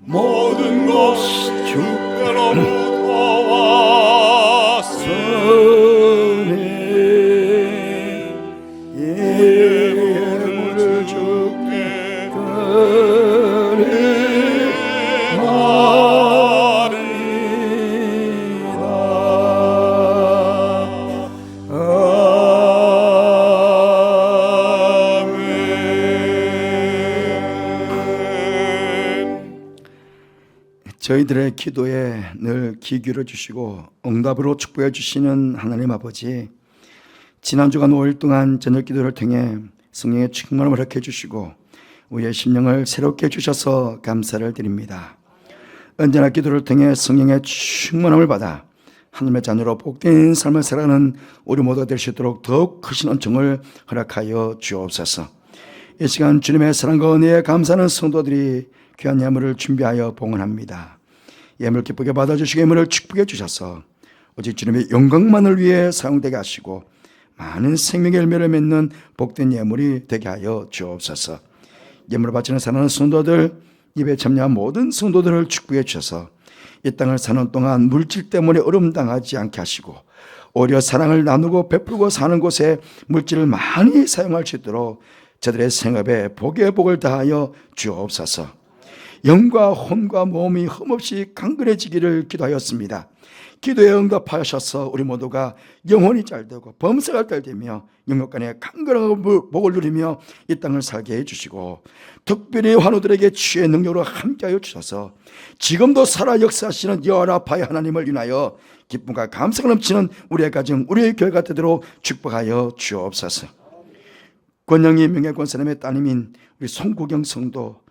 모든 것이 주께로부터 왔으니 예물을 주께 저희들의 기도에 늘 귀 기울여 주시고 응답으로 축복해 주시는 하나님 아버지, 지난 주간 5일 동안 저녁 기도를 통해 성령의 충만함을 허락해 주시고 우리의 심령을 새롭게 주셔서 감사를 드립니다. 언제나 기도를 통해 성령의 충만함을 받아 하나님의 자녀로 복된 삶을 살아가는 우리 모두가 될 수 있도록 더욱 크신 은총을 허락하여 주옵소서. 이 시간 주님의 사랑과 은혜에 감사하는 성도들이 귀한 예물을 준비하여 봉헌합니다. 예물 기쁘게 받아주시고 예물을 축복해 주셔서 오직 주님의 영광만을 위해 사용되게 하시고 많은 생명의 열매를 맺는 복된 예물이 되게 하여 주옵소서. 예물을 바치는 사랑하는 성도들, 예배에 참여한 모든 성도들을 축복해 주셔서 이 땅을 사는 동안 물질 때문에 어려움 당하지 않게 하시고 오히려 사랑을 나누고 베풀고 사는 곳에 물질을 많이 사용할 수 있도록 저들의 생업에 복의 복을 다하여 주옵소서. 영과 혼과 몸이 흠없이 강건해지기를 기도하였습니다. 기도에 응답하셔서 우리 모두가 영혼이 잘되고 범사가 잘되며 영육간에 강건한 복을 누리며 이 땅을 살게 해주시고 특별히 환우들에게 치유의 능력으로 함께하여 주셔서 지금도 살아 역사하시는 여호와라파의 하나님을 인하여 기쁨과 감사가 넘치는 우리의 가정, 우리의 교회가 되도록 축복하여 주옵소서. 권영희 명예권사님의 따님인 우리 송구경 성도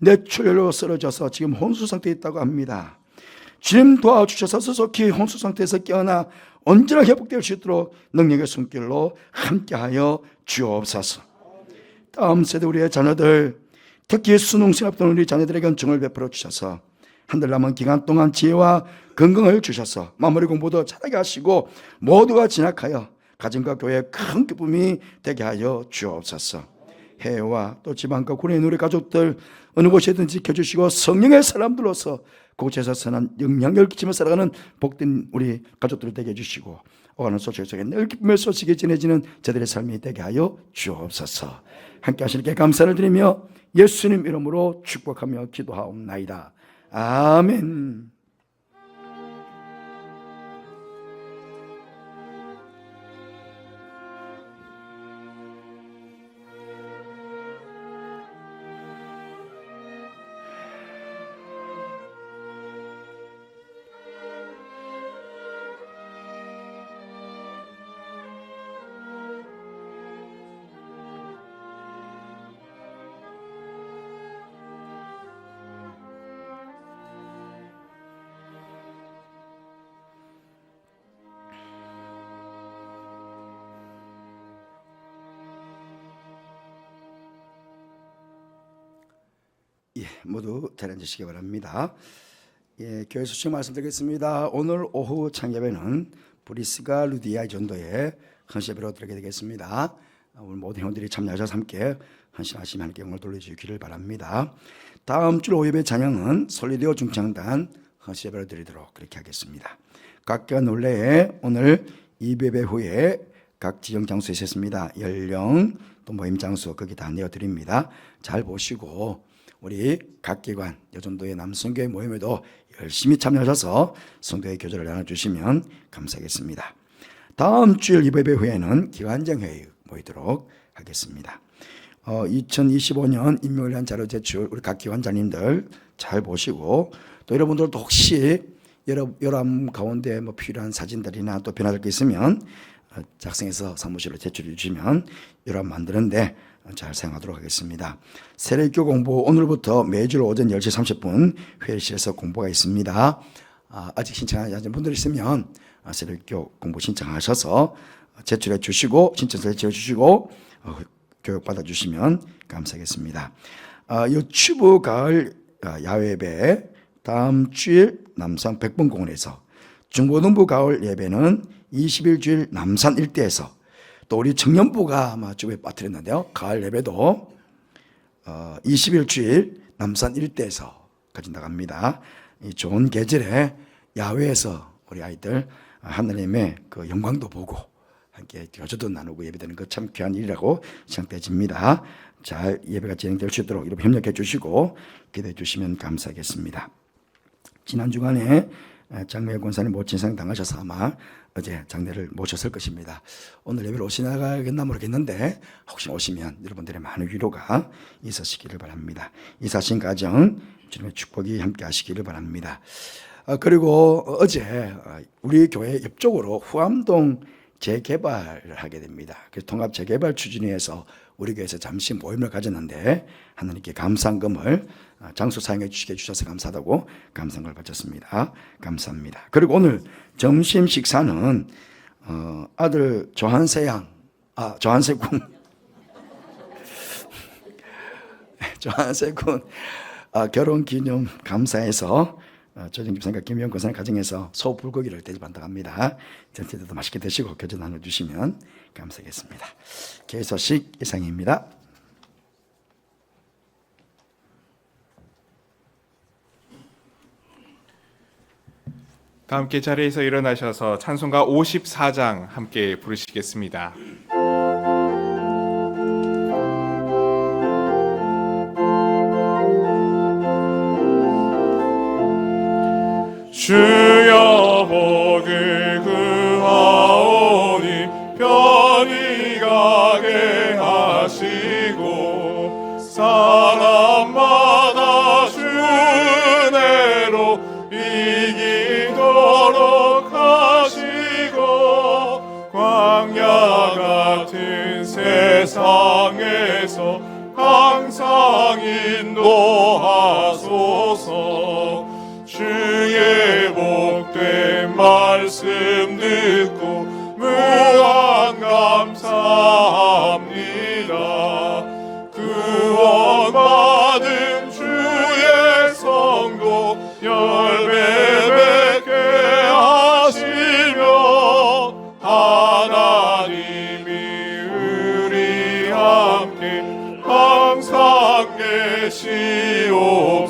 뇌출혈로 쓰러져서 지금 혼수 상태에 있다고 합니다. 주님 도와주셔서 수속히 혼수 상태에서 깨어나 언제나 회복될 수 있도록 능력의 손길로 함께하여 주옵소서. 다음 세대 우리의 자녀들, 특히 수능시험 앞두는 우리 자녀들에게 은총을 베풀어 주셔서 한 달 남은 기간 동안 지혜와 건강을 주셔서 마무리 공부도 잘하게 하시고 모두가 진학하여 가정과 교회에 큰 기쁨이 되게 하여 주옵소서. 해외와 또 지방과 군에 있는 우리 가족들 어느 곳이든 지켜주시고 성령의 사람들로서 그곳에서 선한 영향력을 끼치며 살아가는 복된 우리 가족들을 되게 해주시고 오가는 소식 속에 늘 기쁨의 소식이 전해지는 저들의 삶이 되게 하여 주옵소서. 함께 하시니께 감사를 드리며 예수님 이름으로 축복하며 기도하옵나이다. 아멘. 모두 자리에 앉으시기 바랍니다. 교회 소식 말씀드리겠습니다. 오늘 오후 창예배는 브리스가 루디아 전도에 헌신예배로 드리게 되겠습니다. 오늘 모든 회원들이 참여하셔서 함께 헌신하시면 하나님께 영광을 돌려주시기를 바랍니다. 다음 주 오예배 찬양은 솔리디오 중창단 헌신예배로 드리도록 그렇게 하겠습니다. 각각 논례에 오늘 2예배 후에 각 지정 장소에 있었습니다. 연령 또 모임 장소 거기 다 내어드립니다. 잘 보시고 우리 각 기관 여전도의 남성교회 모임에도 열심히 참여하셔서 성도의 교제를 나눠주시면 감사하겠습니다. 다음 주일 2예배 후에는 기관장회의 모이도록 하겠습니다. 2025년 임명을 위한 자료 제출 우리 각 기관장님들 잘 보시고 또 여러분들도 혹시 여러분 가운데 뭐 필요한 사진들이나 또 변화될 게 있으면 작성해서 사무실로 제출해 주시면 여러분 만드는데 잘 사용하도록 하겠습니다. 세례교 공부 오늘부터 매주 오전 10시 30분 회의실에서 공부가 있습니다. 아직 신청하지 않은 분들 있으면 세례교 공부 신청하셔서 제출해 주시고 신청서를 지어 주시고 교육받아 주시면 감사하겠습니다. 유튜브 가을 야외예배 다음 주일 남산 백범공원에서 중고등부 가을 예배는 20일 주일 남산 일대에서 또 우리 청년부가 아마 주에 빠뜨렸는데요. 가을 예배도 20일 주일 남산 일대에서 가진다고 합니다. 이 좋은 계절에 야외에서 우리 아이들 하나님의 그 영광도 보고 함께 교제도 나누고 예배드리는 것 참 귀한 일이라고 생각되집니다. 잘 예배가 진행될 수 있도록 여러분 협력해 주시고 기대해 주시면 감사하겠습니다. 지난 주간에 장례 권사님 모친상 당하셔서 아마 어제 장례를 모셨을 것입니다. 오늘 예배를 오시나가겠나 모르겠는데 혹시 오시면 여러분들의 많은 위로가 있으시기를 바랍니다. 이사신 가정 주님의 축복이 함께 하시기를 바랍니다. 그리고 어제 우리 교회 옆쪽으로 후암동 재개발을 하게 됩니다. 그래서 통합 재개발 추진위에서 우리 교회에서 잠시 모임을 가졌는데 하나님께 감사한금을 장소 사용해 주시게 해주셔서 감사하다고 감사한걸 바쳤습니다. 감사합니다. 그리고 오늘 점심 식사는 아들 조한세군 조한세군 결혼기념 감사해서 조정집사님과 김영 권사님 가정에서 소불고기를 대접한다고 합니다. 전체들도 맛있게 드시고 교제 나눠주시면 감사하겠습니다. 교회 소식 이상입니다. 다 함께 자리에서 일어나셔서 찬송가 54장 함께 부르시겠습니다. 주여 복을 구하오니 편히 가게 하시고 사람마다 주 은혜로 이기도록 하시고 광야 같은 세상에서 항상 인도하소서. 주의 복된 말씀 듣고 무한 감사합니다. 구원받은 주의 성도 열배 뵙게 하시며 하나님이 우리 함께 항상 계시옵소서.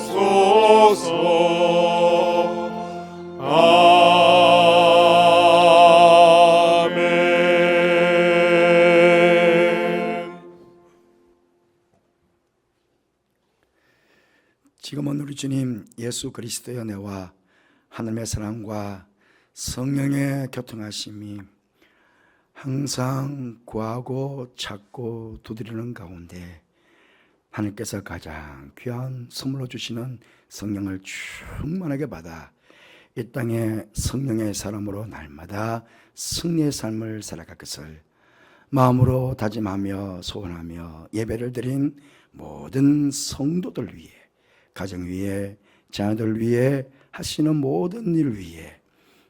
지금은 우리 주님 예수 그리스도의 은혜와 하나님의 사랑과 성령의 교통하심이 항상 구하고 찾고 두드리는 가운데 하나님께서 가장 귀한 선물로 주시는 성령을 충만하게 받아 이 땅에 성령의 사람으로 날마다 승리의 삶을 살아갈 것을 마음으로 다짐하며 소원하며 예배를 드린 모든 성도들 위해, 가정 위에, 자녀들 위해, 하시는 모든 일 위해,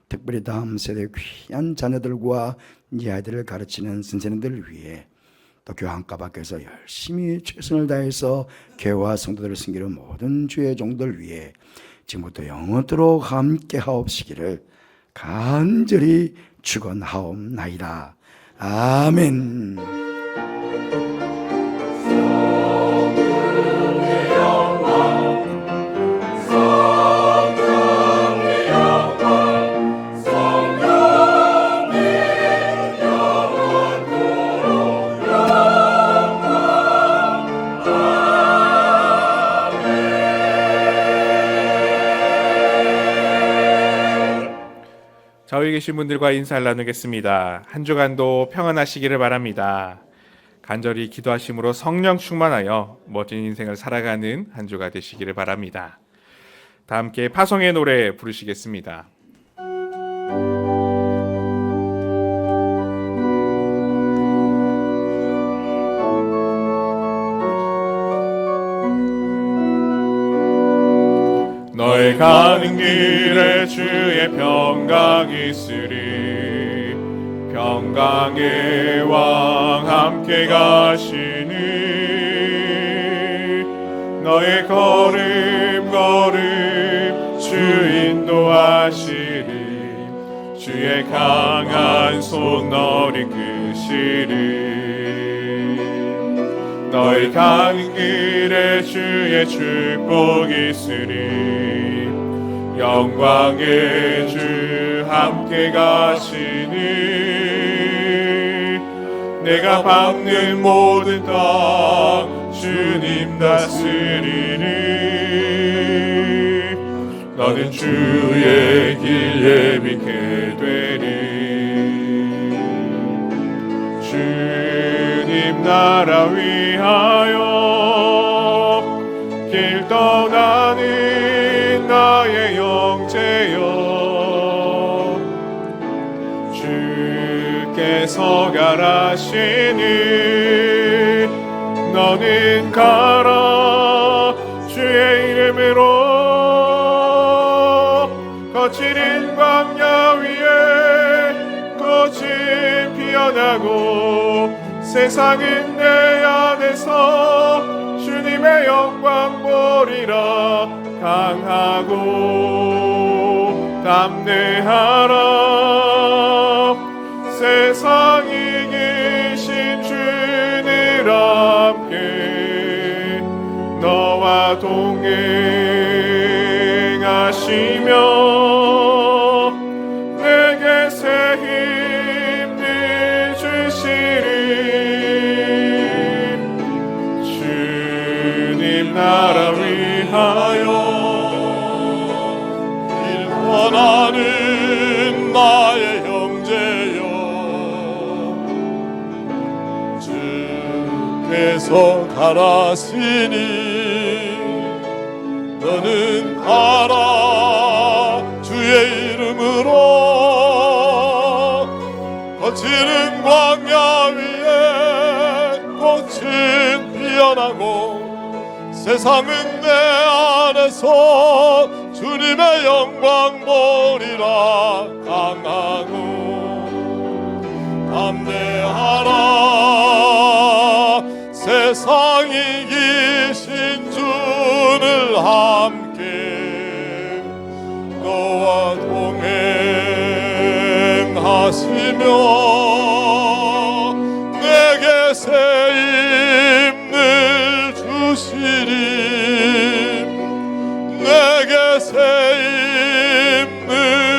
특별히 다음 세대 귀한 자녀들과 이 아이들을 가르치는 선생님들 위해 또 교황과 밖에서 열심히 최선을 다해서 교회와 성도들을 섬기는 모든 주의 종들 위해 지금부터 영원토록 함께 하옵시기를 간절히 축원하옵나이다. 아멘. 좌우에 계신 분들과 인사를 나누겠습니다. 한 주간도 평안하시기를 바랍니다. 간절히 기도하심으로 성령 충만하여 멋진 인생을 살아가는 한 주가 되시기를 바랍니다. 다 함께 파송의 노래 부르시겠습니다. 너의 가는 길에 주의 평강 있으리. 평강의 왕 함께 가시니 너의 걸음 주 인도하시리. 주의 강한 손 너를 이끄시리. 너희 가는 길에 주의 축복 있으리. 영광의 주 함께 가시니 내가 밟는 모든 땅 주님 다스리니. 너는 주의 길 예비케 되리. 주님 나라 위하여 길 떠나는 나의 영제여. 주께서 가라시니 너는 가라. 주의 이름으로 거칠은 광야 위에 꽃이 피어나고 세상은 내 안에서 주님의 영광 보리라. 강하고 담대하라. 세상 이기신 주를 함께 너와 동행하시며 내게 새 힘을 주시리. 주님 나라 위하여 길 떠나는 나의 형제여. 주께서 가라시니 너는 가라. 주의 이름으로 거칠은 광야 위에 꽃은 피어나고 세상은 내 안에서 주님의 영광 보리라. 강하고 담대하라. 세상 이기신 주를 함께 너와 동행하시며 내게 새 힘을 주시리. 내게 새 힘을